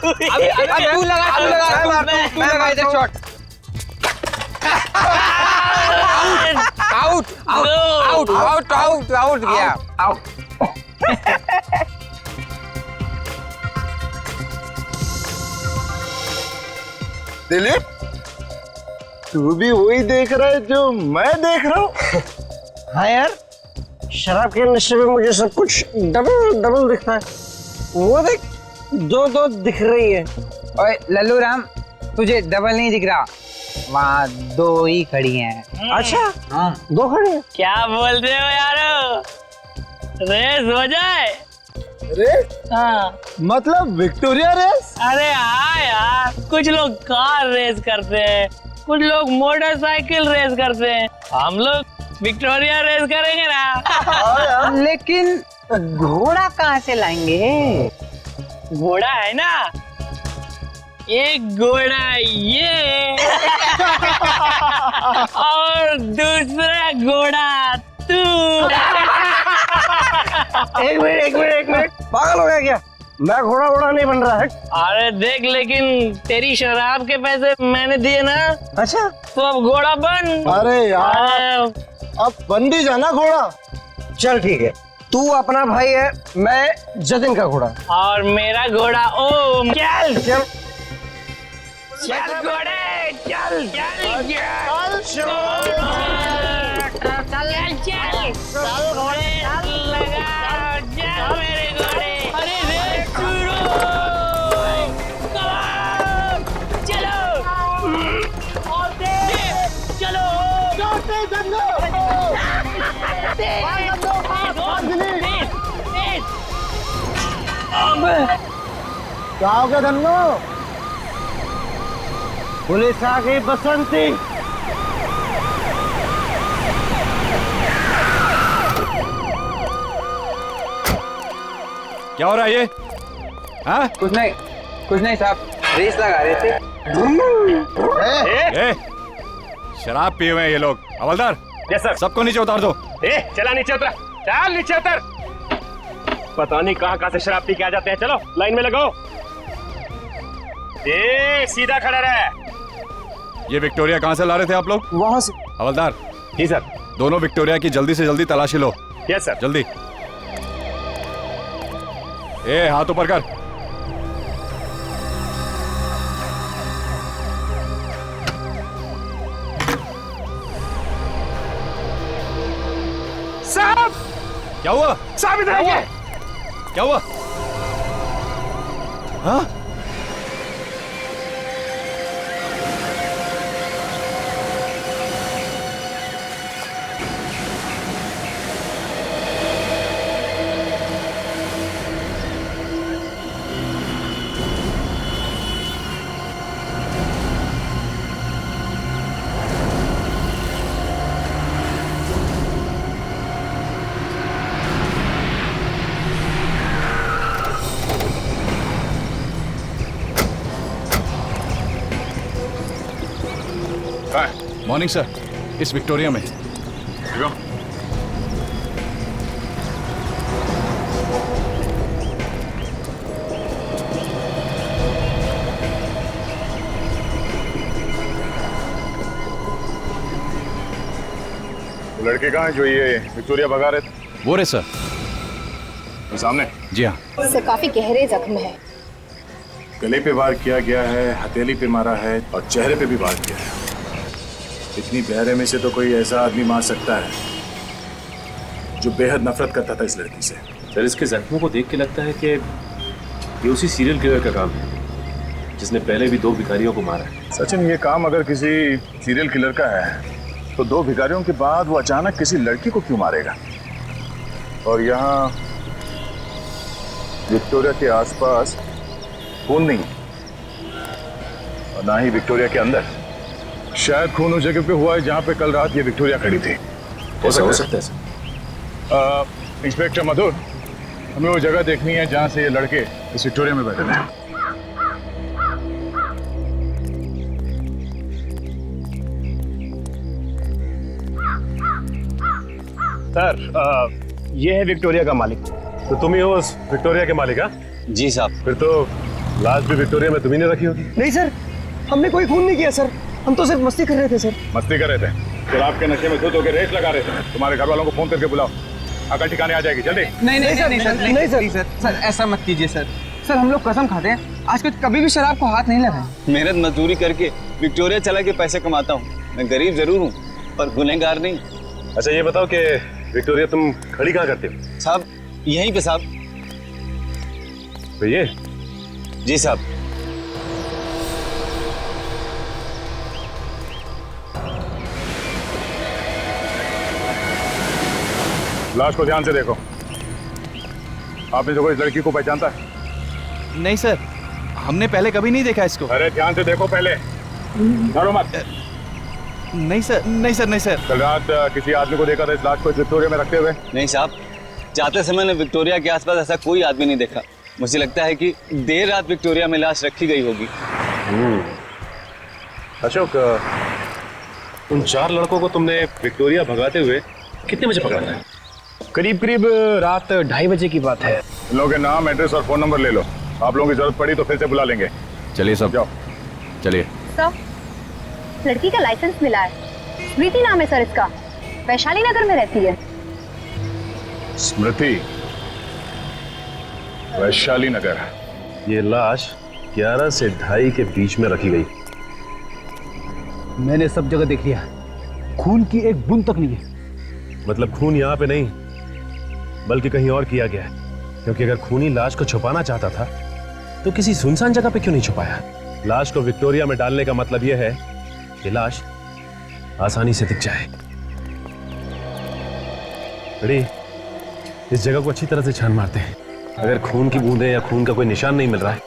तू लगा इधर shot. Out out out out out गया आउट। दिलीप, तू भी वही देख रहा है जो मैं देख रहा हूँ। हाँ यार, शराब के नशे में मुझे सब कुछ डबल डबल दिखता है। वो देख, दो दो दिख रही है। ओए लल्लू राम, तुझे डबल नहीं दिख रहा, वहाँ दो ही खड़ी हैं। अच्छा, हाँ। दो खड़ी है। क्या बोल रहे हो यारो? रेस हो जाए? रेस? हाँ। मतलब विक्टोरिया रेस? अरे हाँ यार, कुछ लोग कार रेस करते हैं, कुछ लोग मोटरसाइकिल रेस करते हैं, हम लोग विक्टोरिया रेस करेंगे ना। लेकिन घोड़ा कहाँ से लाएंगे? घोड़ा है ना, एक घोड़ा ये और दूसरा घोड़ा तू। एक मिनट, पागल हो गया क्या? मैं घोड़ा वोड़ा नहीं बन रहा है। अरे देख, लेकिन तेरी शराब के पैसे मैंने दिए ना, अच्छा, तो अब घोड़ा बन। अरे यार, अब बन भी जाना घोड़ा। चल ठीक है, तू अपना भाई है, मैं जतिन का घोड़ा। और मेरा घोड़ा ओम। चल चल चल घोड़े, चल चल चल चल घोड़े, लगा चल मेरे घोड़े। अरे रे शुरू, चलो और तेज चलो। क्या हो गया धन्नो? पुलिस आ गई बसंती। क्या हो रहा है ये? हाँ? कुछ नहीं साहब, रेस लगा रहे थे। ए, शराब पिए हुए हैं ये लोग। हवलदार, यस सर। सबको नीचे उतार दो। चला नीचे उतरा, चल नीचे उतर। पता नहीं कहाँ से शराब पी के आ जाते हैं। चलो लाइन में लगो। सीधा खड़ा रहे। ये विक्टोरिया कहाँ से ला रहे थे आप लोग? वहां से। हवलदार, जी सर। दोनों विक्टोरिया की जल्दी से जल्दी तलाशी लो। Yes sir. जल्दी। ए, हाथ ऊपर कर। साहब, क्या हुआ? साहब इधर आइए। क्या हुआ? हाँ? मॉर्निंग सर, इस विक्टोरिया में। लड़के कहाँ हैं जो ये विक्टोरिया भगा रहे थे? वो रे सर, वो सामने। जी हाँ। सर काफी गहरे जख्म है। गले पे वार किया गया है, हथेली पे मारा है और चेहरे पे भी वार किया है। इतनी गहरे में से तो कोई ऐसा आदमी मार सकता है जो बेहद नफरत करता था इस लड़की से। सर, इसके जख्मों को देख के लगता है कि ये उसी सीरियल किलर का काम है जिसने पहले भी 2 भिखारियों को मारा है। सचिन, ये काम अगर किसी सीरियल किलर का है तो 2 भिखारियों के बाद वो अचानक किसी लड़की को क्यों मारेगा? और यहाँ विक्टोरिया के आसपास खून नहीं और ना ही विक्टोरिया के अंदर। शायद खून उस जगह पे हुआ है जहाँ पे कल रात ये विक्टोरिया खड़ी थी। ऐसा हो सकता है सर। इंस्पेक्टर मधुर, हमें वो जगह देखनी है जहाँ से ये लड़के इस विक्टोरिया में बैठे हैं। सर, ये है विक्टोरिया का मालिक। तो तुम ही हो उस विक्टोरिया के मालिक? हाँ जी साहब। फिर तो लाश भी विक्टोरिया में तुम्ही ने रखी होगी। नहीं सर, हमने कोई खून नहीं किया सर, हम तो सिर्फ मस्ती कर रहे थे सर। मस्ती कर रहे थे? शराब के नशे में धुत होकर रेस लगा रहे थे। तुम्हारे घर वालों को फोन करके बुलाओ, अकल ठिकाने आ जाएगी। जल्दी। नहीं सर, सर ऐसा मत कीजिए सर। सर हम लोग कसम खाते हैं आज कुछ कभी भी शराब को हाथ नहीं लगाए। मेहनत मजदूरी करके विक्टोरिया चला के पैसे कमाता हूँ। मैं गरीब जरूर हूँ पर गुनहगार नहीं। अच्छा ये बताओ कि विक्टोरिया तुम खड़ी कहाँ करते हो? साहब यहीं पे साहब। तो ये जी साहब। लाश को ध्यान से देखो। आपने जो इस लड़की को पहचानता है? नहीं सर, हमने पहले कभी नहीं देखा इसको। अरे ध्यान से देखो पहले, डरो मत। नहीं सर, नहीं सर, नहीं सर। कल रात किसी आदमी को देखा था इस लाश को इस विक्टोरिया में रखते हुए? नहीं साहब, जाते समय ने विक्टोरिया के आसपास ऐसा कोई आदमी नहीं देखा। मुझे लगता है कि देर रात विक्टोरिया में लाश रखी गई होगी। अशोक, उन 4 लड़कों को तुमने विक्टोरिया भगाते हुए कितने बजे पकड़ा था? करीब करीब रात 2:30 बजे की बात है। इन लोगों के नाम, एड्रेस और फोन नंबर ले लो। आप लोगों की जरूरत पड़ी तो फिर से बुला लेंगे। चलिए सब, जाओ। चलिए। सर, लड़की का लाइसेंस मिला है। स्मृति नाम है सर इसका, वैशाली नगर में रहती है। स्मृति, वैशाली नगर। ये लाश 11 से 2:30 के बीच में रखी गई। मैंने सब जगह देख लिया, खून की एक बूंद तक नहीं है। मतलब खून यहाँ पे नहीं बल्कि कहीं और किया गया है, क्योंकि अगर खूनी लाश को छुपाना चाहता था तो किसी सुनसान जगह पे क्यों नहीं छुपाया? लाश को विक्टोरिया में डालने का मतलब यह है कि लाश आसानी से दिख जाए। बड़ी इस जगह को अच्छी तरह से छान मारते हैं। अगर खून की बूंदें या खून का कोई निशान नहीं मिल रहा है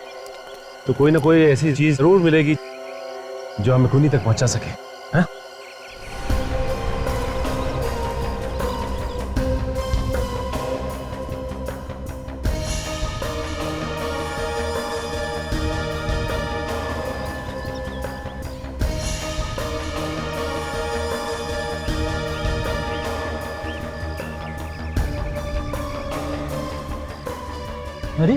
तो कोई ना कोई ऐसी चीज जरूर मिलेगी जो हमें खूनी तक पहुंचा सके। हाँ? अरे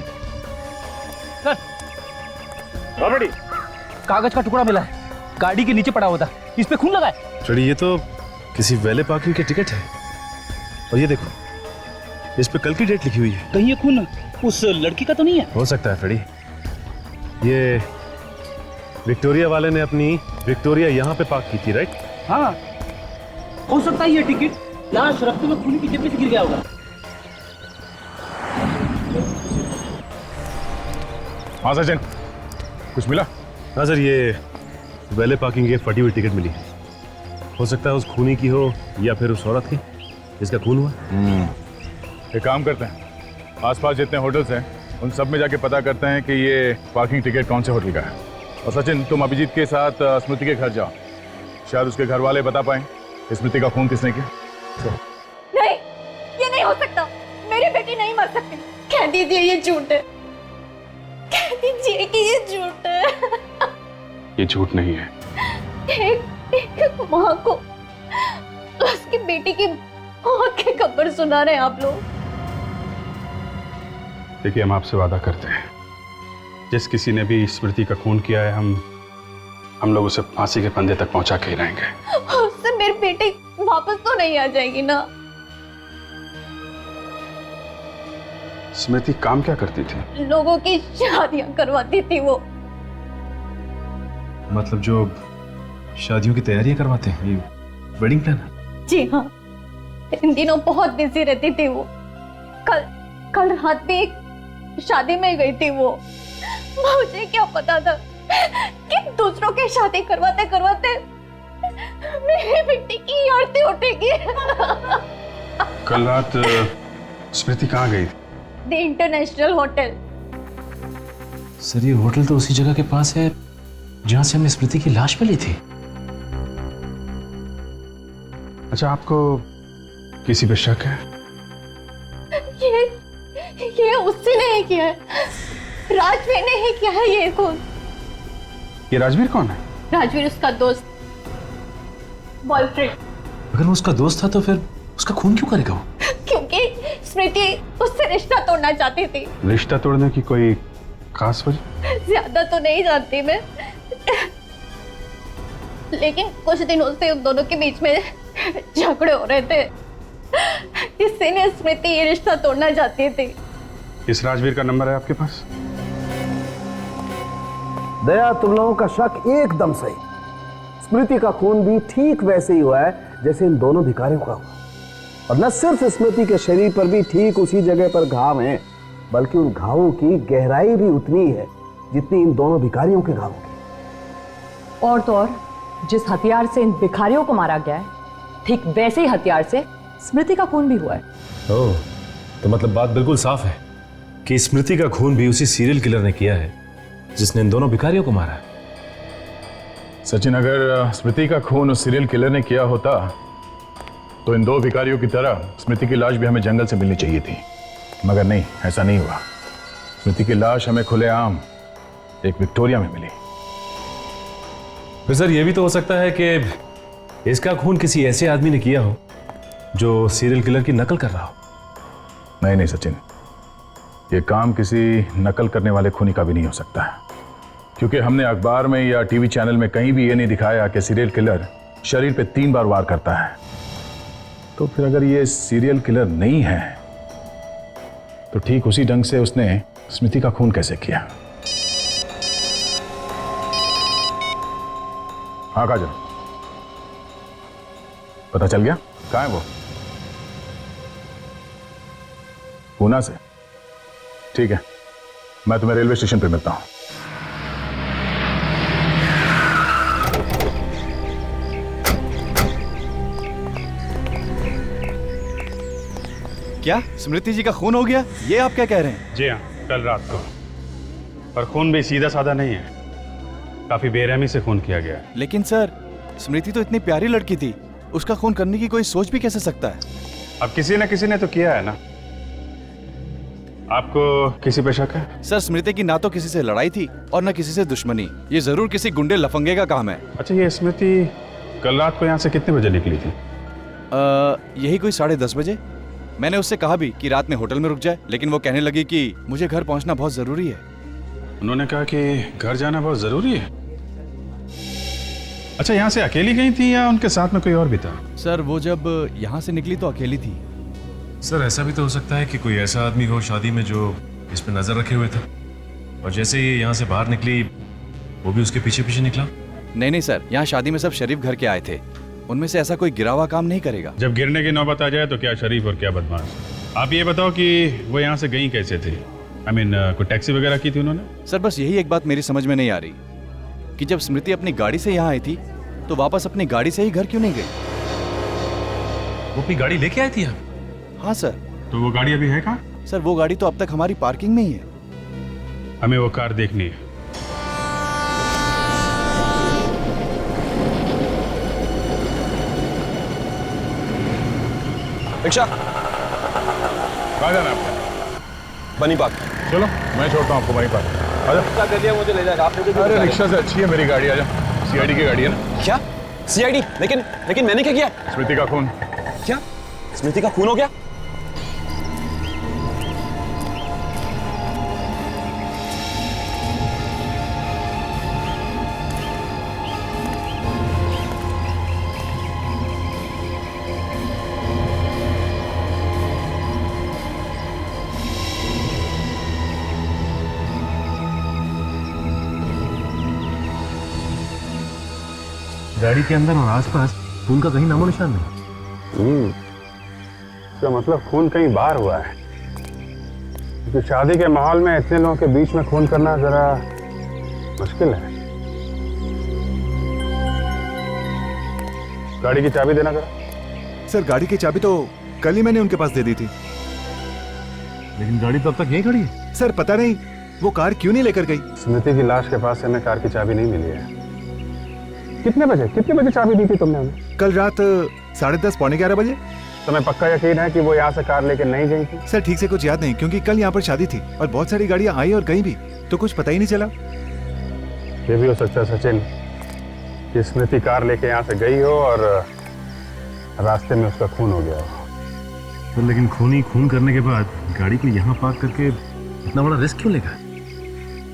बड़ी कागज का टुकड़ा मिला है, गाड़ी के नीचे पड़ा हुआ था, इस पे खून लगा है। फ्रेडी, ये तो किसी वैले पार्किंग के टिकट है। और ये देखो, इस पे कल की डेट लिखी हुई है। कहीं ये खून उस लड़की का तो नहीं है? हो सकता है फ्रेडी, ये विक्टोरिया वाले ने अपनी विक्टोरिया यहाँ पे पार्क की थी, राइट? हाँ, हो सकता है ये टिकट लाश रखते हुए खूनी की जेब में से गिर गया होगा। हाँ सचिन, कुछ मिला? हाँ सर, ये वैले पार्किंग की फटी हुई टिकट मिली। हो सकता है उस खूनी की हो या फिर उस औरत की जिसका खून हुआ। एक काम करते हैं, आसपास जितने होटल्स हैं उन सब में जाके पता करते हैं कि ये पार्किंग टिकट कौन से होटल का है। और सचिन, तुम अभिजीत के साथ स्मृति के घर जाओ, शायद उसके घर वाले बता पाए स्मृति का खून किसने किया। नहीं, ये नहीं हो सकता। मेरी बेटी नहीं मर सकती। कह दीजिए ये झूठ है, कह दीजिए कि ये झूठ है। ये झूठ नहीं है। एक माँ को उसकी बेटी की मौत की खबर सुना रहे हैं आप लोग। देखिए, हम आपसे वादा करते हैं, जिस किसी ने भी स्मृति का खून किया है, हम लोग उसे फांसी के फंदे तक पहुंचा के ही रहेंगे। उससे मेरी बेटी वापस तो नहीं आ जाएगी ना? स्मृति काम क्या करती थी? लोगों की शादियां करवाती थी वो। मतलब जो शादियों की तैयारियां करवाते हैं, ये वेडिंग प्लानर? जी हाँ, इन दिनों बहुत बिजी रहती थी वो। कल रात भी एक शादी में गई थी वो। मुझे क्या पता था कि दूसरों की शादी करवाते करवाते मेरी बेटी की आरती उठेगी। कल रात स्मृति कहाँ गई? The international hotel. सर, ये होटल तो उसी जगह के पास है जहां से हमने स्मृति की लाश मिली थी। अच्छा, आपको किसी पे शक है? ये उससे नहीं किया है, राजवीर ने ही किया है ये खून। ये राजवीर कौन है? राजवीर उसका दोस्त, बॉयफ्रेंड। अगर वो उसका दोस्त था तो फिर उसका खून क्यों करेगा वो? क्योंकि स्मृति उससे रिश्ता तोड़ना चाहती थी। रिश्ता तोड़ने की कोई खास वजह? ज्यादा तो नहीं जानती मैं, लेकिन कुछ दिनों से उन दोनों के बीच में झगड़े हो रहे थे। इसीलिए स्मृति ये रिश्ता तोड़ना चाहती थी। इस राजवीर का नंबर है आपके पास? दया, तुम लोगों का शक एकदम सही। स्मृति का खून भी ठीक वैसे ही हुआ है जैसे इन दोनों भिखारियों का हुआ। और न सिर्फ स्मृति के शरीर पर भी ठीक उसी जगह पर घाव हैं, बल्कि उन घावों की गहराई भी उतनी है जितनी इन दोनों भिखारियों के घावों की। और तो और, जिस हथियार से इन भिखारियों को मारा गया है, ठीक वैसे ही हथियार से स्मृति का खून भी हुआ है। ओह, तो मतलब बात बिल्कुल साफ है कि स्मृति का खून भी उसी सीरियल किलर ने किया है जिसने इन दोनों भिखारियों को मारा है। सचिन, अगर स्मृति का खून उस सीरियल किलर ने किया होता तो इन दो भिखारियों की तरह स्मृति की लाश भी हमें जंगल से मिलनी चाहिए थी, मगर नहीं, ऐसा नहीं हुआ। स्मृति की लाश हमें खुलेआम एक विक्टोरिया में मिली। फिर सर, यह भी तो हो सकता है कि इसका खून किसी ऐसे आदमी ने किया हो जो सीरियल किलर की नकल कर रहा हो। नहीं नहीं सचिन, ये काम किसी नकल करने वाले खूनी का भी नहीं हो सकता है, क्योंकि हमने अखबार में या टीवी चैनल में कहीं भी ये नहीं दिखाया कि सीरियल किलर शरीर पे 3 बार वार करता है। तो फिर अगर ये सीरियल किलर नहीं है तो ठीक उसी ढंग से उसने स्मृति का खून कैसे किया? हाँ काजल, पता चल गया कहाँ है वो? पूना से? ठीक है, मैं तुम्हें रेलवे स्टेशन पे मिलता हूं। क्या स्मृति जी का खून हो गया, ये आप क्या कह रहे हैं? जी हाँ, कल रात को। पर खून भी सीधा साधा नहीं है, काफी बेरहमी से खून किया गया है। लेकिन सर, स्मृति तो इतनी प्यारी लड़की थी, उसका खून करने की कोई सोच भी कैसे सकता है? अब किसी न किसी ने तो किया है ना। आपको किसी पे शक है? सर, स्मृति की ना तो किसी से लड़ाई थी और ना किसी से दुश्मनी। ये जरूर किसी गुंडे लफंगे का काम है। अच्छा, ये स्मृति कल रात को यहाँ से कितने बजे निकली थी? यही कोई 10:30 बजे। मैंने उससे कहा भी कि रात में होटल में रुक जाए, लेकिन वो कहने लगी कि मुझे घर पहुंचना बहुत जरूरी है। उन्होंने कहा कि घर जाना बहुत जरूरी है। अच्छा, यहाँ से अकेली गई थी या उनके साथ में कोई और भी था? सर, वो जब यहाँ से निकली तो अकेली थी। सर, ऐसा भी तो हो सकता है कि कोई ऐसा आदमी हो शादी में जो इस पे नजर रखे हुए था, और जैसे ही यहाँ से बाहर निकली वो भी उसके पीछे पीछे निकला। नहीं नहीं सर, यहाँ शादी में सब शरीफ घर के आए थे, उनमें से ऐसा कोई गिरा हुआ काम नहीं करेगा। जब गिरने की नौबत आ जाए तो क्या शरीफ और क्या बदमाश। आप ये बताओ कि वो यहाँ से गई कैसे थी? कोई टैक्सी वगैरह की थी उन्होंने? सर, बस यही एक बात मेरी समझ में नहीं आ रही कि जब स्मृति अपनी गाड़ी से यहाँ आई थी तो वापस अपनी गाड़ी से ही घर क्यों नहीं गई? वो अपनी गाड़ी लेके आई थी यहाँ? हाँ सर। तो वो गाड़ी अभी है कहाँ? सर, वो गाड़ी तो अब तक हमारी पार्किंग में ही है। हमें वो कार देखनी है। रिक्शा, कहाँ जाना है आपको? बनी पार्क। चलो, मैं छोड़ता हूँ आपको वहीं पर। रिक्शा कर दिया, मुझे ले जाएगा। अरे रिक्शा से अच्छी है मेरी गाड़ी, आ जाओ। सीआईडी की गाड़ी है ना? क्या सीआईडी? लेकिन मैंने क्या किया? स्मृति का खून। क्या स्मृति का खून हो गया? गाड़ी के अंदर और आसपास खून का कहीं नामो निशान नहीं। इसका मतलब खून कहीं बाहर हुआ है, क्योंकि शादी के माहौल में इतने लोगों के बीच में खून करना जरा मुश्किल है। गाड़ी की चाबी देना जरा। सर, गाड़ी की चाबी तो कल ही मैंने उनके पास दे दी थी। लेकिन गाड़ी तो अब तक यहीं खड़ी है। सर, पता नहीं वो कार क्यों नहीं लेकर गई। स्मृति की लाश के पास से हमें कार की चाबी नहीं मिली है। कितने बजे चाबी दी थी तुमने हमें? कल रात 10:30 पौने 11 बजे। तुम्हें पक्का यकीन है कि वो यहाँ से कार लेकर नहीं गई थी? सर, ठीक से कुछ याद नहीं, क्योंकि कल यहाँ पर शादी थी और बहुत सारी गाड़ियाँ आई और गई भी, तो कुछ पता ही नहीं चला। ये भी हो सकता है सचिन कि स्मृति कार लेके यहाँ से गई हो और रास्ते में उसका खून हो गया हो। तो लेकिन खूनी खून करने के बाद गाड़ी को यहाँ पार्क करके इतना बड़ा रिस्क क्यों लेगा?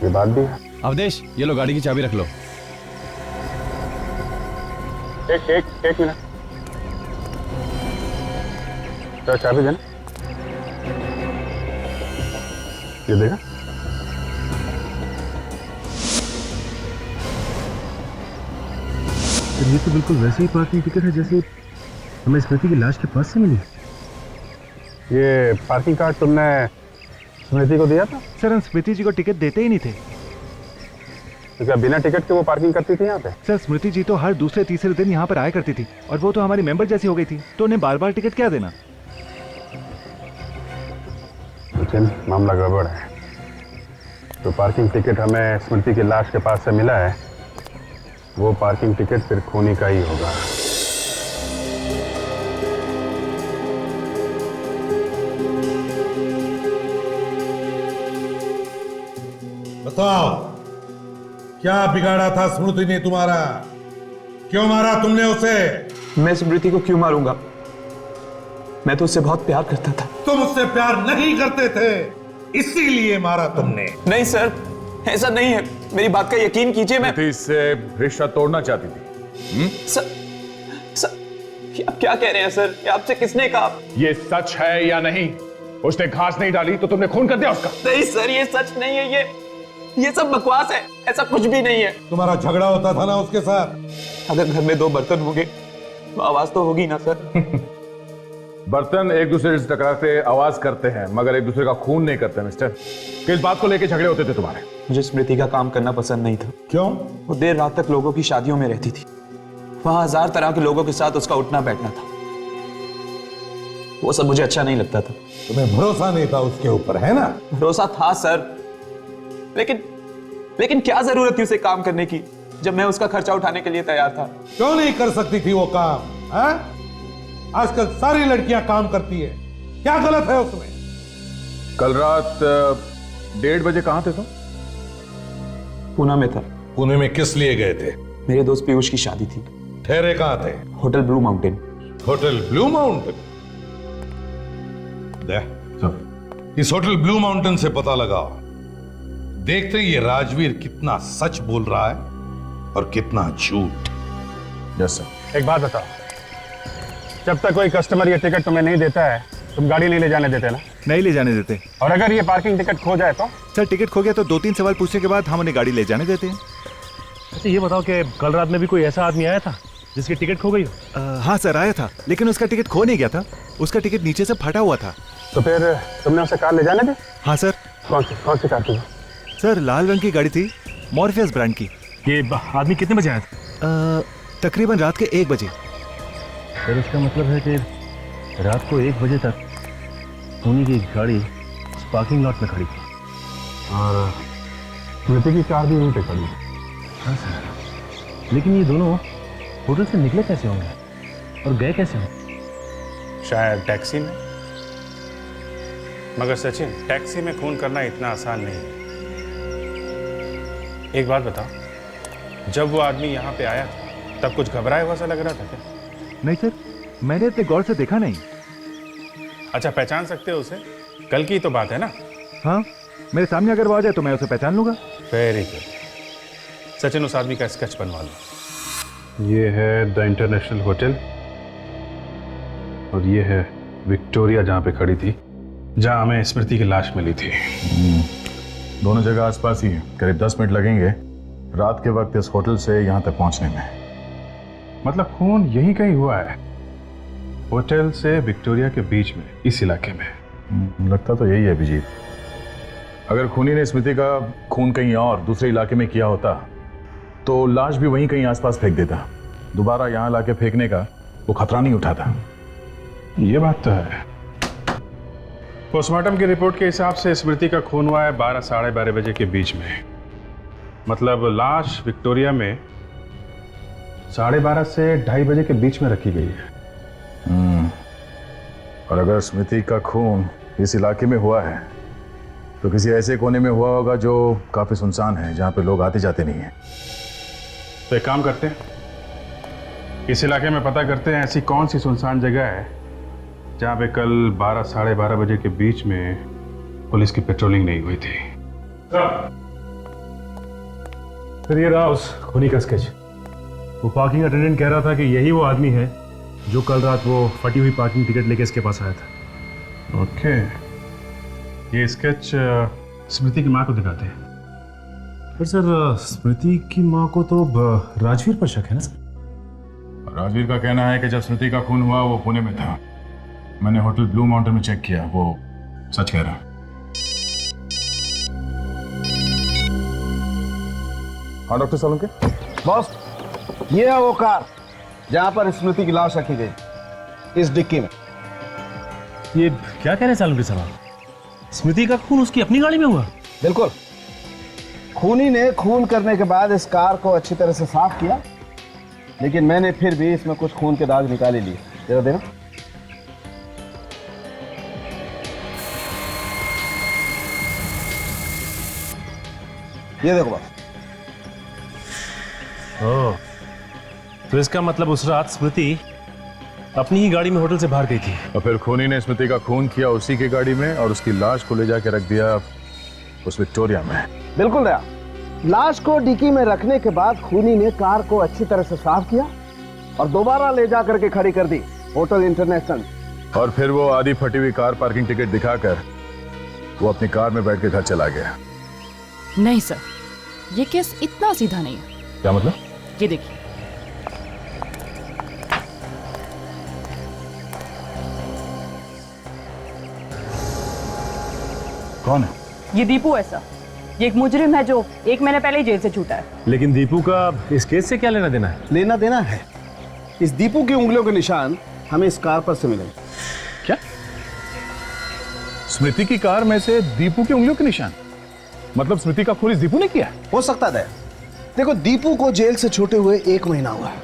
ये बात भी है। अवधेश, ये लो गाड़ी की चाबी रख लो। एक मिनट। तो चाबी देना। ये देगा। ये तो बिल्कुल वैसे ही पार्किंग टिकट है जैसे हमें स्मृति की लाश के पास से मिली। ये पार्किंग कार्ड तुमने स्मृति को दिया था? सर, हम स्मृति जी को टिकट देते ही नहीं थे। तो क्या बिना टिकट के वो पार्किंग करती थी यहाँ पे? सर, स्मृति जी तो हर दूसरे तीसरे दिन यहाँ पर आया करती थी और वो तो हमारी मेंबर जैसी हो गई थी, तो उन्हें बार बार टिकट क्या देना। सचिन, मामला गड़बड़ है। तो पार्किंग टिकट हमें स्मृति की लाश के पास से मिला है, वो पार्किंग टिकट फिर खूनी का ही होगा। बताओ, क्या बिगाड़ा था स्मृति ने तुम्हारा? क्यों मारा तुमने उसे? मैं स्मृति को क्यों मारूंगा? मैं तो उससे बहुत प्यार करता था। तुम उससे प्यार नहीं करते थे, इसीलिए मारा तुमने। नहीं सर, ऐसा नहीं है, मेरी बात का यकीन कीजिए। मैं इससे रिश्ता तोड़ना चाहती थी। सर, आप क्या कह रहे हैं सर? आपसे किसने कहा? ये सच है या नहीं? उसने घास नहीं डाली तो तुमने खून कर दिया उसका? नहीं सर, ये सच नहीं है। ये सब बकवास है, ऐसा कुछ भी नहीं है। तुम्हारा झगड़ा होता था ना उसके साथ? अगर घर में दो बर्तन होंगे तो आवाज तो होगी ना सर। बर्तन एक दूसरे से टकराते आवाज करते हैं, मगर एक दूसरे का खून नहीं करते मिस्टर। किस बात को लेके झगड़े होते थे तुम्हारे? मुझे स्मृति का काम करना पसंद नहीं था। क्यों? वो देर रात तक लोगों की शादियों में रहती थी, वहां 1000 तरह के लोगों के साथ उसका उठना बैठना था। वो सब मुझे अच्छा नहीं लगता था। तुम्हें भरोसा नहीं था उसके ऊपर, है ना? भरोसा था सर, लेकिन क्या जरूरत थी उसे काम करने की जब मैं उसका खर्चा उठाने के लिए तैयार था? क्यों नहीं कर सकती थी वो काम? है? आजकल सारी लड़कियां काम करती है, क्या गलत है उसमें? कल रात 1:30 बजे कहां थे तुम? पूना में था। पुणे में किस लिए गए थे? मेरे दोस्त पीयूष की शादी थी। ठहरे कहां थे? Hotel blue mountain. Hotel blue mountain? इस होटल ब्लू माउंटेन से पता लगाओ, देखते ही ये राजवीर कितना सच बोल रहा है और कितना झूठ। Yes sir. एक बात बताओ, जब तक कोई कस्टमर ये टिकट तुम्हें नहीं देता है, तुम गाड़ी नहीं ले जाने देते ना? नहीं ले जाने देते। और अगर ये पार्किंग टिकट खो जाए तो? सर, टिकट खो गया तो 2-3 सवाल पूछने के बाद हम उन्हें गाड़ी ले जाने देते हैं। अच्छा, ये बताओ कि कल रात में भी कोई ऐसा आदमी आया था जिसकी टिकट खो गई हो? हाँ सर, आया था, लेकिन उसका टिकट खो नहीं गया था, उसका टिकट नीचे से फटा हुआ था। तो फिर तुमने उसे कार ले जाने दी? हाँ सर। कौन सी कार थी? सर, लाल रंग की गाड़ी थी, मॉर्फियस ब्रांड की। ये आदमी कितने बजे आया था? तकरीबन रात के 1 बजे। सर, इसका मतलब है कि रात को 1 बजे तक खूनी की गाड़ी पार्किंग लॉट में खड़ी थी और स्मृति की कार भी वहीं पे खड़ी। हाँ सर, लेकिन ये दोनों होटल से निकले कैसे होंगे और गए कैसे होंगे? शायद टैक्सी में। मगर सचिन, टैक्सी में खून करना इतना आसान नहीं है। एक बात बताओ, जब वो आदमी यहाँ पे आया था तब कुछ घबराया हुआ सा लग रहा था क्या? नहीं सर, मैंने इतने गौर से देखा नहीं। अच्छा, पहचान सकते हो उसे? कल की तो बात है ना? हाँ, मेरे सामने अगर वो आ जाए तो मैं उसे पहचान लूंगा। Very good. सचिन, उस आदमी का स्केच बनवा लो। ये है द इंटरनेशनल होटल और ये है विक्टोरिया, जहाँ पे खड़ी थी, जहाँ हमें स्मृति की लाश मिली थी। दोनों जगह आसपास ही है, करीब 10 मिनट लगेंगे रात के वक्त इस होटल से यहाँ तक पहुँचने में। मतलब खून यही कहीं हुआ है, होटल से विक्टोरिया के बीच में, इस इलाके में। लगता तो यही है अभिजीत। अगर खूनी ने स्मृति का खून कहीं और दूसरे इलाके में किया होता तो लाश भी वहीं कहीं आसपास फेंक देता। दोबारा यहाँ लाके फेंकने का वो खतरा नहीं उठाता। ये बात तो है। पोस्टमार्टम की रिपोर्ट के हिसाब से स्मृति का खून हुआ है 12 साढ़े 12 बजे के बीच में। मतलब लाश विक्टोरिया में 12:30 से 2:30 बजे के बीच में रखी गई है। और अगर स्मृति का खून इस इलाके में हुआ है तो किसी ऐसे कोने में हुआ होगा जो काफी सुनसान है, जहाँ पे लोग आते जाते नहीं हैं। तो एक काम करते हैं, इस इलाके में पता करते हैं ऐसी कौन सी सुनसान जगह है जहाँ पे कल 12 साढ़े 12 बजे के बीच में पुलिस की पेट्रोलिंग नहीं हुई थी। फिर ये रहा उस खूनी का स्केच। वो पार्किंग अटेंडेंट कह रहा था कि यही वो आदमी है जो कल रात वो फटी हुई पार्किंग टिकट लेके इसके पास आया था। ओके, ये स्केच स्मृति की माँ को दिखाते हैं। पर सर स्मृति की माँ को तो राजवीर पर शक है ना सर? राजवीर का कहना है कि जब स्मृति का खून हुआ वो पुणे में था। मैंने होटल ब्लू माउंटेन में चेक किया, वो सच कह रहा है। हाँ डॉक्टर सोलंकी। बॉस, ये है वो कार जहां पर स्मृति की लाश रखी गई, इस डिक्की में। ये क्या कह रहे हैं सालुंके साहब? स्मृति का खून उसकी अपनी गाड़ी में हुआ? बिल्कुल। खूनी ने खून करने के बाद इस कार को अच्छी तरह से साफ किया, लेकिन मैंने फिर भी इसमें कुछ खून के दाग निकाल ही लिए। जरा देना। ये देखो बस। ओह, तो इसका मतलब उस रात स्मृति अपनी ही गाड़ी में होटल से बाहर गई थी। और फिर खूनी ने स्मृति का खून किया उसी की गाड़ी में और उसकी लाश को ले जाके रख दिया उस विक्टोरिया में। बिल्कुल दया। लाश को डिक्की में रखने के बाद खूनी ने कार को अच्छी तरह से साफ किया और दोबारा ले जाकर के खड़ी कर दी होटल इंटरनेशनल। और फिर वो आधी फटी हुई कार पार्किंग टिकट दिखाकर वो अपनी कार में बैठ के घर चला गया। नहीं सर, ये केस इतना सीधा नहीं है। क्या मतलब? ये देखिए, कौन है? ये दीपू है सर। ये एक मुजरिम है जो 1 महीने पहले ही जेल से छूटा है। लेकिन दीपू का इस केस से क्या लेना देना है? लेना देना है। इस दीपू की उंगलियों के निशान हमें इस कार पर से मिले। क्या? स्मृति की कार में से दीपू की उंगलियों के निशान? मतलब स्मृति का खून इस दीपू ने किया? हो सकता है। देखो, दीपू को जेल से छूटे हुए 1 महीना हुआ है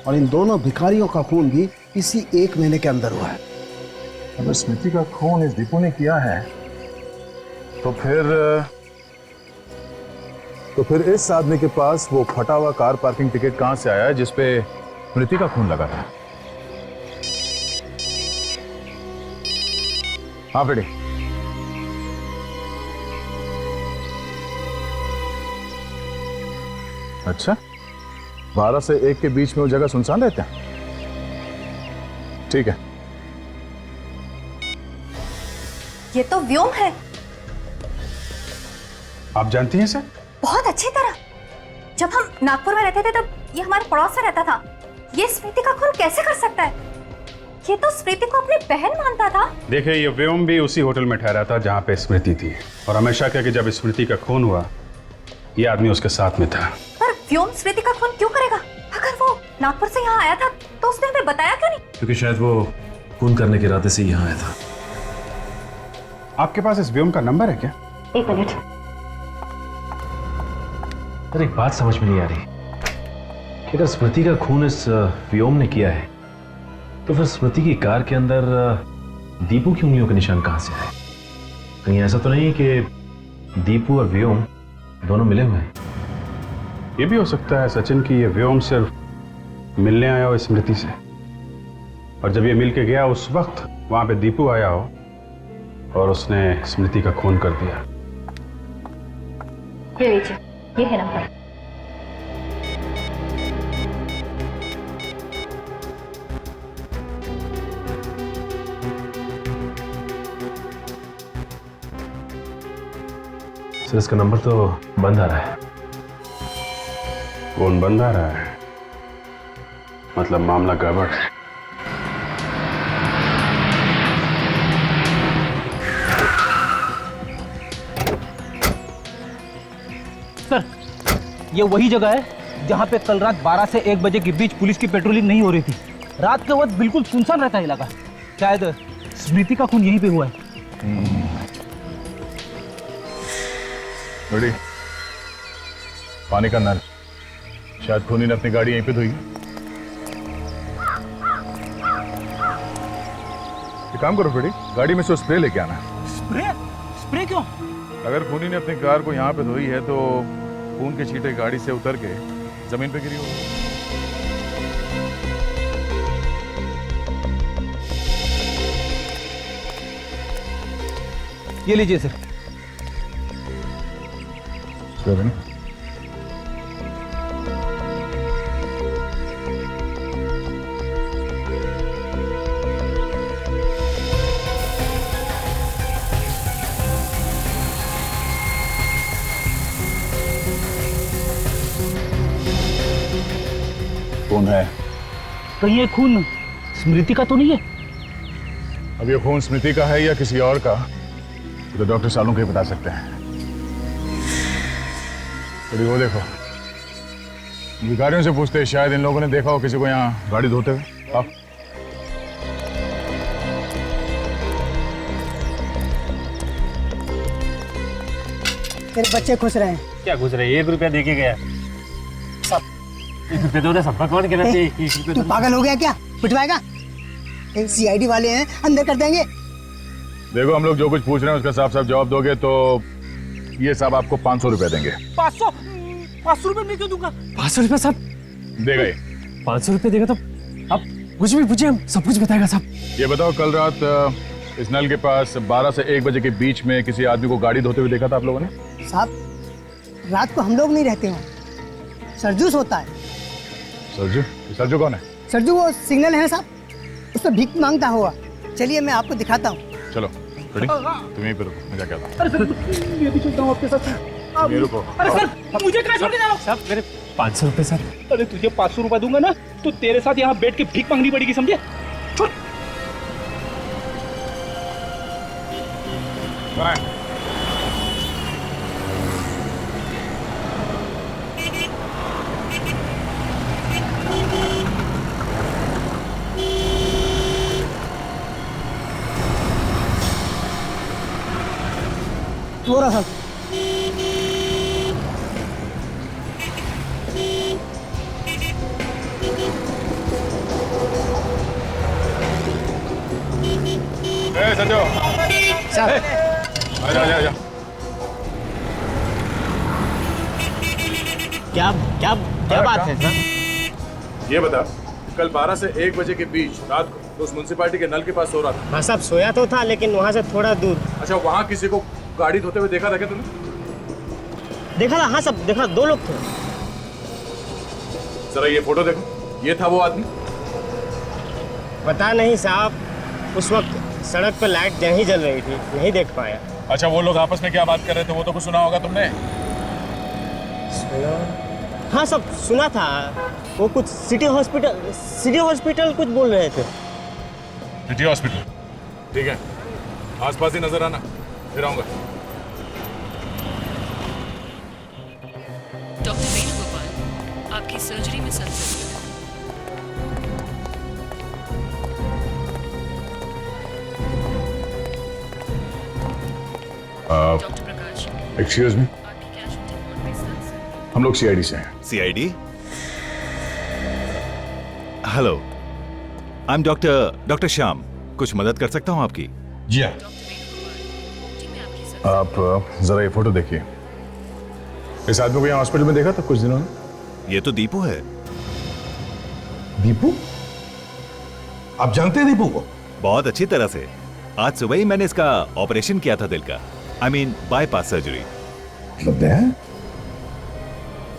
और इन दोनों भिखारियों का खून भी इसी 1 महीने के अंदर हुआ है। अगर स्मृति का खून इस दीपू ने किया है तो फिर इस आदमी के पास वो फटा हुआ कार पार्किंग टिकट कहां से आया जिसपे स्मृति का खून लगा था? हाँ बेटी। अच्छा, 12 से 1 के बीच में वो जगह सुनसान रहता है? ठीक है। ये तो व्योम है। आप जानती हैं सर? बहुत अच्छी तरह। जब हम नागपुर में रहते थे तब ये हमारे पड़ोस में रहता था। ये स्मृति का खून कैसे कर सकता है? ये तो स्मृति को अपनी बहन मानता था। देखिए, ये व्योम भी उसी होटल में ठहरा था जहाँ पे स्मृति थी और हमेशा क्या कि जब स्मृति का खून हुआ ये आदमी उसके साथ में था। पर व्योम स्मृति का खून क्यों करेगा? अगर वो नागपुर से यहाँ आया था तो उसने हमें बताया क्यों नहीं? क्योंकि शायद वो खून करने के इरादे से यहाँ आया था। आपके पास इस व्योम का नंबर है क्या? 1 मिनट। सर, एक बात समझ में नहीं आ रही कि अगर स्मृति का खून इस व्योम ने किया है तो फिर स्मृति की कार के अंदर दीपू की उंगलियों के निशान कहां से आए? कहीं ऐसा तो नहीं कि दीपू और व्योम दोनों मिले हुए हैं? ये भी हो सकता है सचिन कि ये व्योम सिर्फ मिलने आया हो स्मृति से और जब ये मिल के गया उस वक्त वहां पे दीपू आया हो और उसने स्मृति का खून कर दिया। ये लीजिए, ये है नंबर। सर, इसका नंबर तो बंद आ रहा है। फोन बंद आ रहा है, मतलब मामला गड़बड़ है। सर, ये वही जगह है जहाँ पे कल रात 12 से 1 बजे के बीच पुलिस की पेट्रोलिंग नहीं हो रही थी। रात के वक्त बिल्कुल सुनसान रहता है इलाका। शायद स्मृति का खून यहीं पे हुआ है। बड़ी पानी का नल, शायद खूनी ने अपनी गाड़ी यहीं पे धोई। एक काम करो बेटी, गाड़ी में से स्प्रे लेके आना। स्प्रे? स्प्रे क्यों? अगर खूनी ने अपनी कार को यहाँ पे धोई है तो खून के छींटे गाड़ी से उतर के जमीन पे गिरी होगी। ये लीजिए सर। है। कहीं ये खून स्मृति का तो नहीं है? अब ये खून स्मृति का है या किसी और का तो डॉक्टर सालुंके बता सकते हैं। थोड़ी वो देखो, भिखारियों से पूछते हैं, शायद इन लोगों ने देखा हो किसी को यहाँ गाड़ी धोते हुए। आओ। तेरे बच्चे खुश रहे। क्या खुश रहे? 1 रुपया दे के गया। सब 1 रुपया दो, सबका कौन कहना चाहिए? 1 रुपया तू पागल हो गया क्या? पिटवाएगा? सीआईडी वाले हैं, अंदर कर देंगे। देखो, हम लोग जो कुछ पूछ रहे हैं उसका साफ साफ जवाब दोगे तो ये साहब आपको 500 रुपए देंगे। 500 रुपये मैं क्यों दूंगा? 500 रुपये साहब देगा ही। 500 रुपये देगा तो आप कुछ भी पूछिए, हम सब कुछ बताएगा साहब। ये बताओ, कल रात इस नल के पास 12 से 1 बजे के बीच में किसी आदमी को गाड़ी धोते हुए देखा था आप लोगों ने? साहब रात को हम लोग नहीं रहते वहाँ, सरजूस होता है। सरजू? सरजू कौन है? सरजू वो सिग्नल है साहब, उससे भीख मांगता हुआ। चलिए मैं आपको दिखाता हूँ। चलो रेडी, तुम यहीं पे रुको, मैं जाके आता हूँ। अरे सर, मैं भी चलता हूँ आपके साथ। ये रुको। अरे सर, मुझे कहाँ छोड़ के जा रहे हो? साहब मेरे 500 रुपये सर। अरे तुझे 500 रुपए दूंगा ना तो तेरे साथ यहाँ बैठ के भीख मांगनी पड़ेगी, समझे? छोड़। थोड़ा सा संजो, आजा। क्या क्या क्या बात है सर? ये बता, कल 12 से 1 बजे के बीच रात को तो उस म्युनिसिपैलिटी के नल के पास सो रहा था। हाँ साहब, सोया तो था लेकिन वहाँ से थोड़ा दूर। अच्छा, वहाँ किसी को गाड़ी धोते हुए देखा था क्या तुमने? देखा था? हाँ साहब देखा, 2 लोग थे। जरा ये फोटो देखो, ये था वो आदमी? पता नहीं साहब, उस वक्त सड़क पर लाइट नहीं जल रही थी, नहीं देख पाया। अच्छा, वो लोग आपस में क्या बात कर रहे थे वो तो कुछ सुना होगा तुमने? सुना? हाँ सब सुना था। वो कुछ सिटी हॉस्पिटल कुछ बोल रहे थे। City hospital? ठीक है, आसपास ही नजर आना, फिर आऊंगा। डॉक्टर वेणुगोपाल, आपकी सर्जरी में संतुष्ट हैं। डॉक्टर प्रकाश, एक्सक्यूज मी, आपकी कैजुअल्टी रिपोर्ट में सर। हम लोग सीआईडी से हैं। CID? Hello, I am doctor Shyam. कुछ मदद कर सकता हूँ आपकी? जी हाँ। आप जरा ये फोटो देखिए। इस आदमी को यहाँ हॉस्पिटल में देखा था कुछ दिनों में? ये तो दीपू है। दीपू? आप जानते हैं दीपू को? बहुत अच्छी तरह से। आज सुबह ही मैंने इसका ऑपरेशन किया था, दिल का, आई मीन बाईपास सर्जरी। मतलब है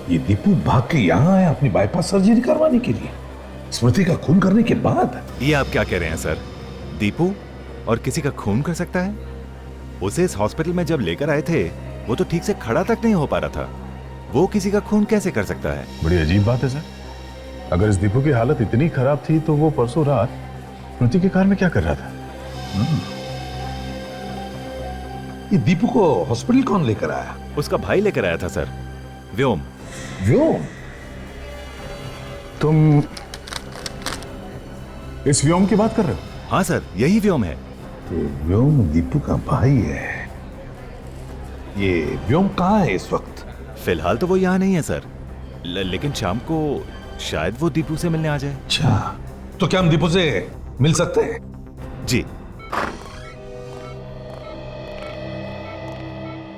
ये दीपू भाग के यहाँ आया अपनी बाईपास सर्जरी करवाने के लिए, स्मृति का खून करने के बाद? ये आप क्या कह रहे हैं सर? दीपू और किसी का खून कर सकता है? उसे इस हॉस्पिटल में जब लेकर आए थे वो तो ठीक से खड़ा तक नहीं हो पा रहा था, वो किसी का खून कैसे कर सकता है? बड़ी अजीब बात है सर। अगर इस दीपू की हालत इतनी खराब थी तो वो परसों रात स्मृति की कार में क्या कर रहा था? ये दीपू को हॉस्पिटल कौन लेकर आया? उसका भाई लेकर आया था सर, व्योम। व्योम? तुम इस व्योम की बात कर रहे हो? हाँ सर, यही व्योम है। तो व्योम दीपू का भाई है। ये व्योम कहाँ है इस वक्त? फिलहाल तो वो यहाँ नहीं है सर, लेकिन शाम को शायद वो दीपू से मिलने आ जाए। अच्छा, तो क्या हम दीपू से मिल सकते हैं? जी।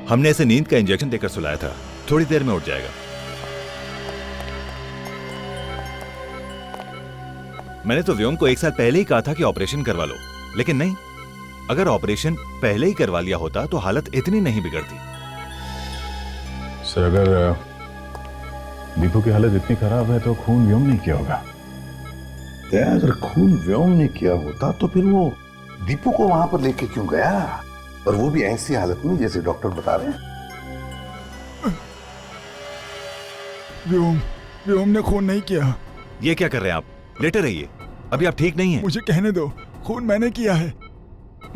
हमने इसे नींद का इंजेक्शन देकर सुलाया था, थोड़ी देर में उठ जाएगा। मैंने तो व्योम को 1 साल पहले ही कहा था कि ऑपरेशन करवा लो, लेकिन नहीं। अगर ऑपरेशन पहले ही करवा लिया होता तो हालत इतनी नहीं बिगड़ती। सर, अगर दीपू की हालत इतनी खराब है तो खून व्योम ने किया होगा। अगर खून व्योम ने किया होता तो फिर वो दीपू को वहां पर लेके क्यों गया, और वो भी ऐसी हालत में जैसे डॉक्टर बता रहे हैं? व्योम ने खून नहीं किया। ये क्या कर रहे हैं आप? लेटे रहिए, अभी आप ठीक नहीं हैं। मुझे कहने दो, खून मैंने किया है,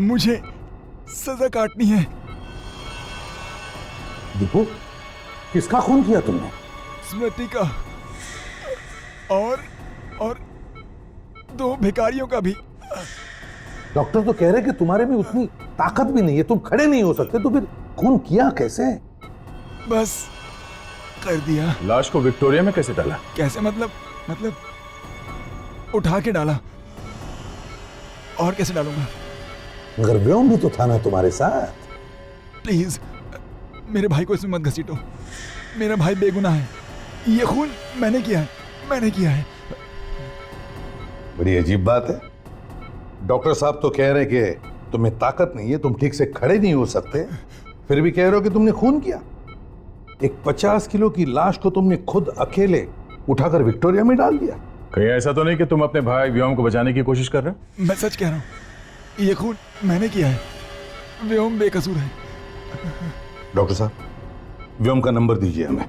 मुझे सजा काटनी है। दीपू, किसका खून किया तुमने? स्मृति का और 2 भिखारियों का भी। डॉक्टर तो कह रहे कि तुम्हारे में उतनी ताकत भी नहीं है, तुम खड़े नहीं हो सकते, तो फिर खून किया कैसे? बस कर दिया। लाश को विक्टोरिया में कैसे डाला? कैसे मतलब उठा के डाला। और कैसे डालूंगा? मगर व्योम भी तो था ना तुम्हारे साथ। प्लीज मेरे भाई को इसमें मत घसीटो, मेरा भाई बेगुनाह है। ये खून मैंने किया है। बड़ी अजीब बात है। डॉक्टर साहब तो कह रहे कि तुम्हें ताकत नहीं है, तुम ठीक से खड़े नहीं हो सकते, फिर भी कह रहे हो कि तुमने खून किया। एक 50 किलो की लाश को तुमने खुद अकेले उठाकर विक्टोरिया में डाल दिया। कहीं ऐसा तो नहीं कि तुम अपने भाई व्योम को बचाने की कोशिश कर रहे हो? मैं सच कह रहा हूँ, ये खून मैंने किया है, व्योम बेकसूर है। डॉक्टर साहब, व्योम का नंबर दीजिए हमें।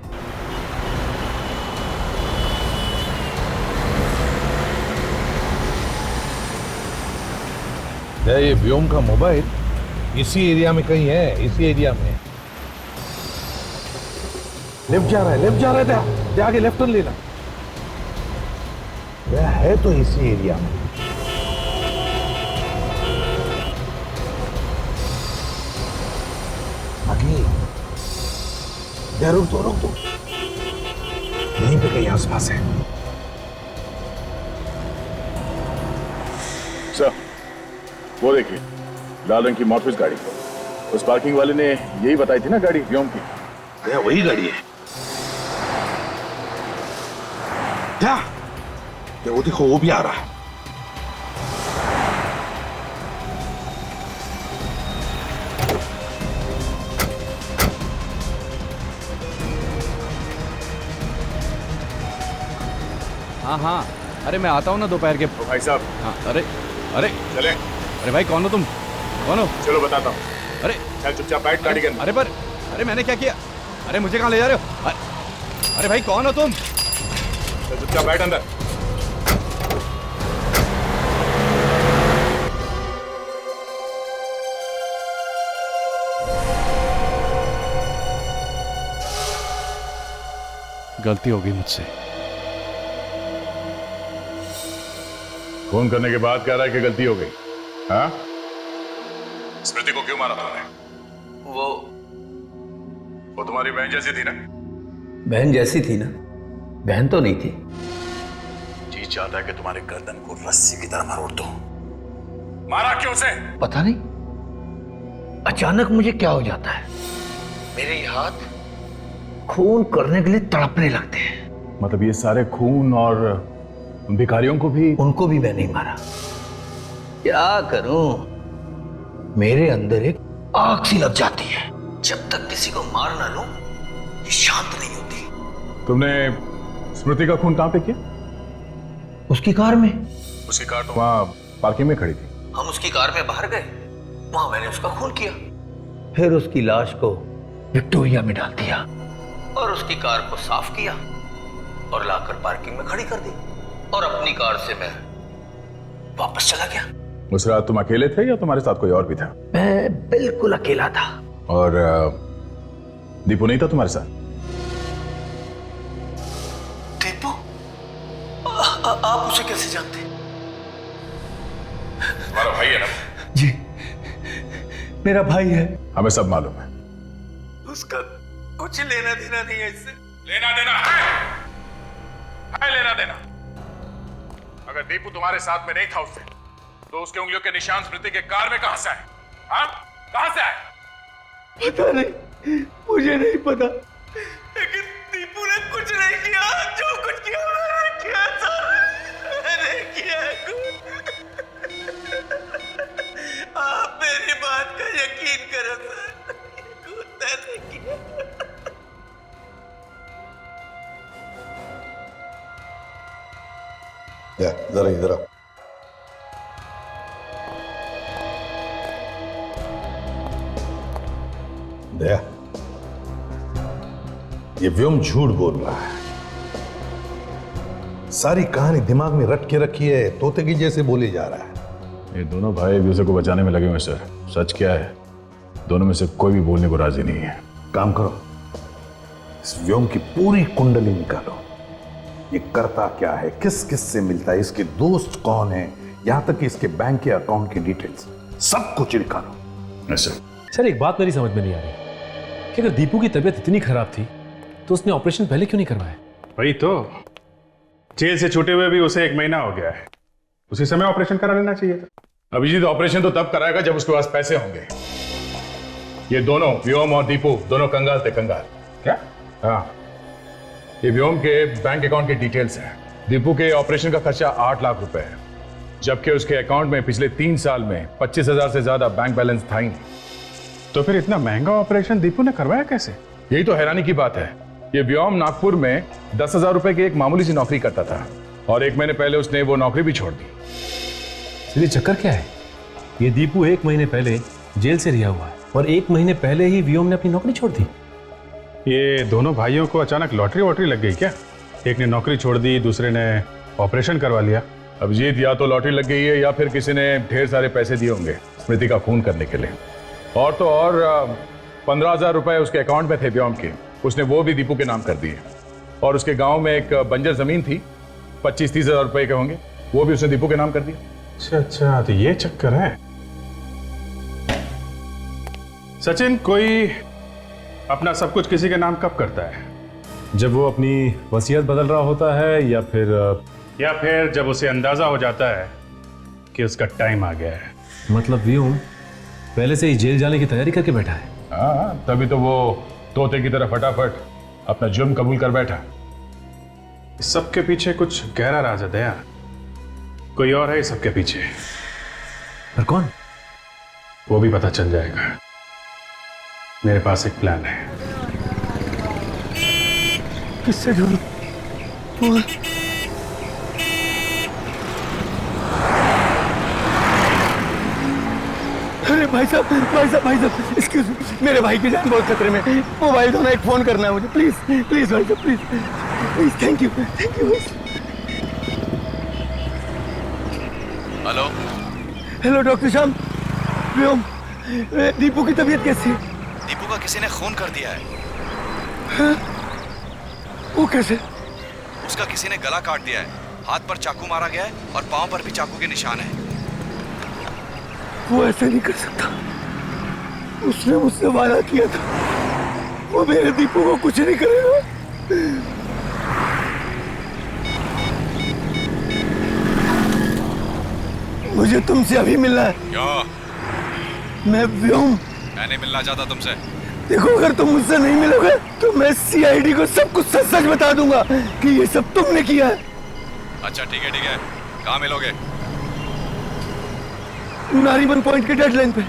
ये व्योम का मोबाइल इसी एरिया में कहीं है, इसी एरिया में। लेफ्ट जा रहा है, दे आगे लेफ्ट टर्न लेना। यह है तो इसी एरिया में। आगे रुक दो, यहीं पे कहीं आसपास है। सर, वो देखिए लाल रंग की मॉर्फिस गाड़ी। उस पार्किंग वाले ने यही बताई थी ना गाड़ी व्योम की। वही गाड़ी है। क्या? वो देखो, वो भी आ रहा है। हाँ, अरे मैं आता हूँ ना दोपहर के। भाई साहब। हाँ, अरे चले। अरे भाई, कौन हो तुम? कौन हो? चलो बताता हूँ। अरे चल चुपचाप बैठ गाड़ी के अंदर। अरे मैंने क्या किया? अरे मुझे कहाँ ले जा रहे हो? अरे भाई, कौन हो तुम? चल चुपचाप बैठ अंदर। गलती हो गई मुझसे। फोन करने के बाद कह रहा है कि गलती हो गई। हाँ? स्मृति को क्यों मारा तुमने? वो तुम्हारी बहन जैसी थी ना? बहन जैसी थी ना? बहन तो नहीं थी। जी चाहता है कि तुम्हारे गर्दन को रस्सी की तरह मरोड़ दो। मारा क्यों उसे? पता नहीं, अचानक मुझे क्या हो जाता है, मेरे हाथ खून करने के लिए तड़पने लगते हैं। मतलब ये सारे खून और भिखारियों को भी? उनको भी मैं नहीं मारा। क्या करूं, मेरे अंदर एक आग सी लग जाती है। जब तक किसी को मार ना लूं, ये शांत नहीं होती। तुमने स्मृति का खून कहां पे किया? उसकी कार में। उसकी कार तो वहां पार्किंग में खड़ी थी। हम उसकी कार में बाहर गए, वहां मैंने उसका खून किया। फिर उसकी लाश को विक्टोरिया में डाल दिया और उसकी कार को साफ किया और लाकर पार्किंग में खड़ी कर दी और अपनी कार से मैं वापस चला गया। उस रात तुम अकेले थे या तुम्हारे साथ कोई और भी था? मैं बिल्कुल अकेला था। और दीपू नहीं था तुम्हारे साथ? दीपू? आप उसे कैसे जानते? तुम्हारा भाई है ना? जी, मेरा भाई है। हमें सब मालूम है। उसका कुछ लेना देना नहीं है इससे। लेना देना है लेना देना। अगर दीपू तुम्हारे साथ में नहीं था उससे, तो उसके उंगलियों के निशान स्मृति के कार में कहां से आए? हाँ, कहां से आए? पता नहीं, मुझे नहीं पता, लेकिन दीपू ने कुछ नहीं किया। जो कुछ किया मैंने किया सर, मैंने किया। आप मेरी बात का यकीन करो सर, मैंने किया। जरा इधर आओ। दया, ये व्योम झूठ बोल रहा है। सारी कहानी दिमाग में रट के रखी है, तोते की जैसे बोले जा रहा है। ये दोनों भाई एक दूसरे को बचाने में लगे हुए सर। सच क्या है, दोनों में से कोई भी बोलने को राजी नहीं है। काम करो, इस व्योम की पूरी कुंडली निकालो। ये करता क्या है, किस किस से मिलता है, इसके दोस्त कौन है, यहां तक कि इसके बैंक के अकाउंट की डिटेल्स सब कुछ निकालो। सर एक बात मेरी समझ में नहीं आ रही कि अगर दीपू की तबीयत इतनी खराब थी तो उसने ऑपरेशन पहले क्यों नहीं करवाया? वही तो, जेल से छूटे हुए भी उसे 1 महीना हो गया है, उसी समय ऑपरेशन करा लेना चाहिए था। अभिजीत ऑपरेशन तो तब कराएगा जब उसके पास पैसे होंगे। ये दोनों व्योम और दीपू दोनों कंगाल थे, कंगाल। क्या? हाँ, ये व्योम के बैंक अकाउंट की डिटेल्स हैं। दीपू के ऑपरेशन का खर्चा 8 लाख रुपए है, जबकि उसके अकाउंट में पिछले 3 साल में 25,000 से ज्यादा बैंक बैलेंस था ही नहीं। तो फिर इतना महंगा ऑपरेशन दीपू ने करवाया कैसे? यही तो हैरानी की बात है। ये व्योम नागपुर में 10,000 रुपए की एक मामूली सी नौकरी करता था और 1 महीने पहले उसने वो नौकरी भी छोड़ दी। इसलिए चक्कर क्या है? ये दीपू 1 महीने पहले जेल से रिहा हुआ है और 1 महीने पहले ही व्योम ने अपनी नौकरी छोड़ दी। ये दोनों भाइयों को अचानक लॉटरी वॉटरी लग गई क्या? एक ने नौकरी छोड़ दी, दूसरे ने ऑपरेशन करवा लिया। अभिजीत, या तो लॉटरी लग गई है या फिर किसी ने ढेर सारे पैसे दिए होंगे स्मृति का खून करने के लिए। और तो और 15,000 रुपए उसके अकाउंट में थे व्योम के, उसने वो भी दीपू के नाम कर दिए। और उसके गांव में एक बंजर जमीन थी, 25-30 हजार रुपए के होंगे, वो भी उसने दीपू के नाम कर दिया। अच्छा, तो ये चक्कर है। सचिन, कोई अपना सब कुछ किसी के नाम कब करता है? जब वो अपनी वसीयत बदल रहा होता है या फिर जब उसे अंदाजा हो जाता है कि उसका टाइम आ गया है। मतलब व्योम पहले से ही जेल जाने की तैयारी करके बैठा है। हाँ, तभी तो वो तोते की तरह फटाफट अपना जुर्म कबूल कर बैठा। इस सबके पीछे कुछ गहरा राज है दया, कोई और है इस सबके पीछे। पर कौन? वो भी पता चल जाएगा। मेरे पास एक प्लान है। किससे ढूंढूं? अरे भाई साहब, एक्सक्यूज मी, मेरे भाई की जान बहुत खतरे में। मोबाइल दो ना, एक फोन करना है मुझे, प्लीज प्लीज भाई साहब, please. Thank you. Hello hello doctor Shyam, Vyom, Deepu की तबीयत कैसी है? दीपू का किसी ने खून कर दिया है। हाँ? वो कैसे? उसका किसी ने गला काट दिया है, हाथ पर चाकू मारा गया है और पांव पर भी चाकू के निशान है। वो ऐसा नहीं कर सकता, उसने मुझसे वादा किया था, वो मेरे दीपू को कुछ नहीं करेगा। मुझे तुमसे अभी मिलना है। क्यों? मैं व्योम। मैं नहीं मिलना चाहता तुमसे। देखो, अगर तुम मुझसे नहीं मिलोगे तो मैं सीआईडी को सब कुछ सच सच बता दूंगा कि ये सब तुमने किया है। अच्छा ठीक है, कहाँ मिलोगे? नारीबन पॉइंट के डेडलाइन पे।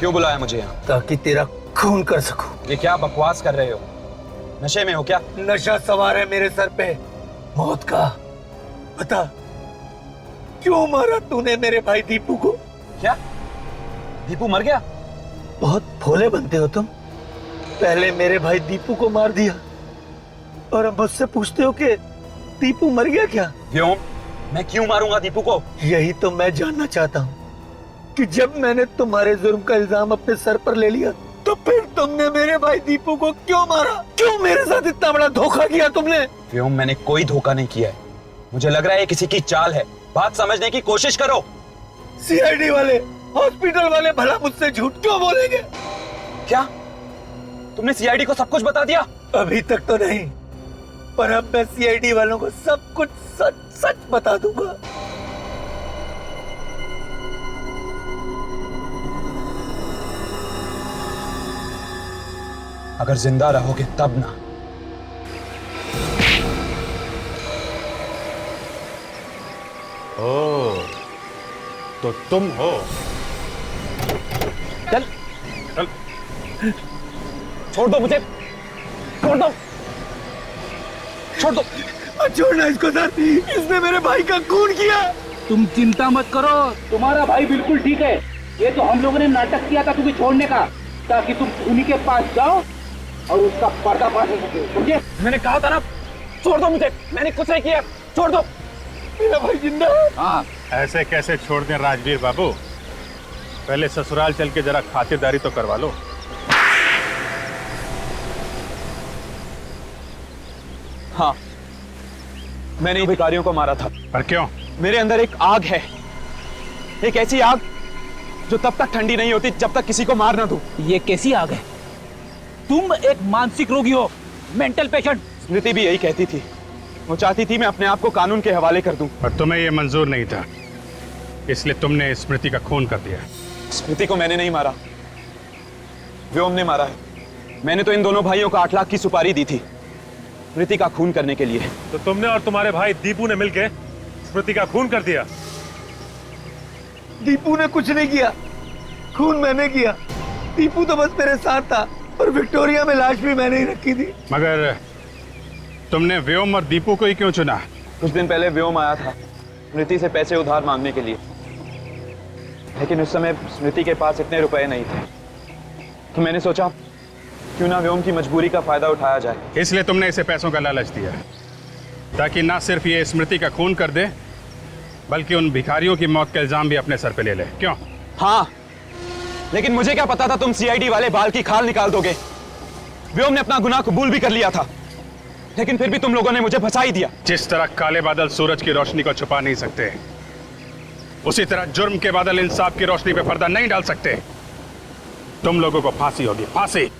क्यों बुलाया मुझे यहाँ? ताकि तेरा खून कर सकूं। ये क्या बकवास कर रहे हो? नशे में हो क्या? नशा सवार है मेरे सर पे, मौत का। बता, क्यों मारा तूने मेरे भाई दीपू को? क्या दीपू मर गया? बहुत भोले बनते हो तुम। पहले मेरे भाई दीपू को मार दिया और अब मुझसे पूछते हो कि दीपू मर गया क्या? क्यों? मैं क्यों मारूंगा दीपू को? यही तो मैं जानना चाहता हूँ कि जब मैंने तुम्हारे जुर्म का इल्जाम अपने सर पर ले लिया तो फिर तुमने मेरे भाई दीपू को क्यों मारा? क्यों मेरे साथ इतना बड़ा धोखा किया तुमने? व्योम, मैंने कोई धोखा नहीं किया है। मुझे लग रहा है ये किसी की चाल है। बात समझने की कोशिश करो। सीआईडी वाले, हॉस्पिटल वाले भला मुझसे झूठ क्यों बोलेंगे? क्या तुमने सीआईडी को सब कुछ बता दिया? अभी तक तो नहीं, पर अब मैं सीआईडी वालों को सब कुछ सच सच बता दूंगा। अगर जिंदा रहोगे तब ना। ओ, तो तुम हो। चल चल, छोड़ दो मुझे, छोड़ दो, छोड़ दो। छोड़ना इसको सर, इसने मेरे भाई का खून किया। तुम चिंता मत करो, तुम्हारा भाई बिल्कुल ठीक है। ये तो हम लोगों ने नाटक किया था तुम्हें छोड़ने का, ताकि तुम उन्हीं के पास जाओ और उसका पर्दाफाश हो सके, समझे? मैंने कहा था ना, छोड़ दो मुझे, मैंने कुछ नहीं किया, छोड़ दो। मेरा भाई जिंदा है। हाँ, ऐसे कैसे छोड़ दें राजवीर बाबू? पहले ससुराल चल के जरा खातिरदारी तो करवा लो। हाँ, मैंने भिखारियों को मारा था। पर क्यों? मेरे अंदर एक आग है, एक ऐसी आग जो तब तक ठंडी नहीं होती जब तक किसी को मार ना दूं। ये कैसी आग है? तुम एक मानसिक रोगी हो, मेंटल पेशेंट। स्मृति भी यही कहती थी, वो चाहती थी मैं अपने आप को कानून के हवाले कर दूं। और तुम्हें ये मंजूर नहीं था, इसलिए तुमने स्मृति का खून कर दिया। स्मृति को मैंने नहीं मारा, व्योम ने मारा है। मैंने तो इन दोनों भाइयों को 8 लाख की सुपारी दी थी स्मृति का खून करने के लिए। तो तुमने और तुम्हारे भाई दीपू ने मिलकर स्मृति का खून कर दिया? दीपू ने कुछ नहीं किया, खून मैंने किया। दीपू तो बस मेरे साथ था और विक्टोरिया में लाश भी मैंने ही रखी थी। मगर तुमने व्योम और दीपू को ही क्यों चुना? कुछ दिन पहले व्योम आया था स्मृति से पैसे उधार मांगने के लिए, लेकिन उस समय स्मृति के पास इतने रुपए नहीं थे, तो मैंने सोचा क्यों ना व्योम की मजबूरी का फायदा उठाया जाए। इसलिए तुमने इसे पैसों का लालच दिया, ताकि ना सिर्फ ये स्मृति का खून कर दे, बल्कि उन भिखारियों की मौत का इल्जाम भी अपने सर पे ले ले। क्यों? हाँ, लेकिन मुझे क्या पता था तुम सीआईडी वाले बाल की खाल निकाल दोगे। व्योम ने अपना गुनाह कबूल भी कर लिया था, लेकिन फिर भी तुम लोगों ने मुझे फंसा ही दिया। जिस तरह काले बादल सूरज की रोशनी को छुपा नहीं सकते, उसी तरह जुर्म के बादल इंसाफ की रोशनी पे पर्दा नहीं डाल सकते। तुम लोगों को फांसी होगी, फांसी।